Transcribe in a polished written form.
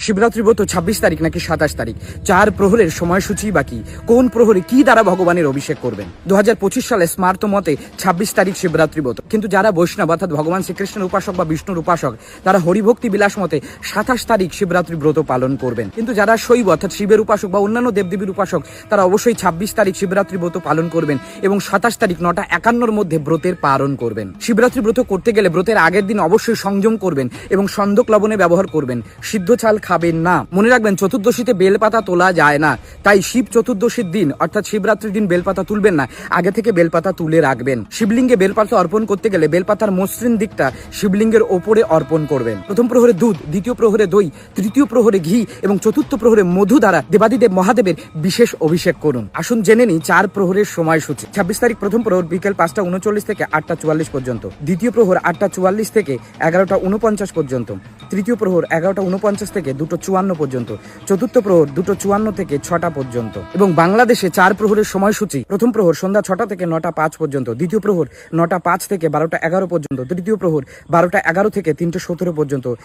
শিবরাত্রি ব্রত ২৬ তারিখ নাকি ২৭ তারিখ? ৪ প্রহরের সময়সূচি বাকি। কোন প্রহরে কি দ্বারা ভগবানের অভিষেক করবেন? ২০২৫ সালে স্মার্ত মতে ২৬ তারিখ শিবরাত্রি ব্রত। কিন্তু যারা বৈষ্ণব অর্থাৎ ভগবান শ্রীকৃষ্ণের উপাসক বা বিষ্ণুর উপাসক, তারা হরিভক্তি বিলাস মতে ২৭ তারিখ শিবরাত্রি ব্রত পালন করবেন। কিন্তু যারা শৈব অর্থাৎ শিবের উপাসক বা অন্যান্য দেবদেবীর উপাসক, তারা অবশ্যই ২৬ তারিখ শিবরাত্রি ব্রত পালন করবেন এবং ২৭ তারিখ ৯টা ৫১-র মধ্যে ব্রতের পালন করবেন। শিবরাত্রি ব্রত করতে গেলে ব্রতের আগের দিন অবশ্যই সংযম করবেন এবং সন্দক লবণে ব্যবহার করবেন। সিদ্ধ চাল খাবেন না। মনে রাখবেন, চতুর্দশীতে বেলপাতা তোলা যায় না, তাই শিব চতুর্দশীর দিন অর্থাৎ শিবরাত্রির দিন বেলপাতা তুলবেন না, আগে থেকে বেলপাতা তুলে রাখবেন। শিবলিঙ্গে বেলপাতা অর্পণ করতে গেলে বেলপাতার মসৃণ দিকটা শিবলিঙ্গের ওপরে অর্পণ করবেন। প্রথম প্রহরে দুধ, দ্বিতীয় প্রহরে দই, তৃতীয় প্রহরে ঘি এবং চতুর্থ প্রহরে মধু দ্বারা দেবাদিদেব মহাদেবের বিশেষ অভিষেক করুন। আসুন জেনে নিই ৪ প্রহরের সময়সূচি। ২৬ তারিখ প্রথম প্রহর বিকেল ৫টা ৩৯ থেকে ৮টা ৪৪ পর্যন্ত, দ্বিতীয় প্রহর ৮টা ৪৪ থেকে ১১টা ৪৯ পর্যন্ত, তৃতীয় প্রহর ১১টা ৪৯ থেকে ২টো ৫৪ পর্যন্ত, চতুর্থ প্রহর ২টো ৫৪ থেকে ৬টা পর্যন্ত। এবং বাংলাদেশে ৪ প্রহরের সময়সূচি: প্রথম প্রহর সন্ধ্যা ৬টা থেকে ৯টা ৫ পর্যন্ত, দ্বিতীয় প্রহর ৯টা ৫ থেকে ১২টা ১১ পর্যন্ত, তৃতীয় প্রহর ১২টা ১১ থেকে ৩টে ১৭ পর্যন্ত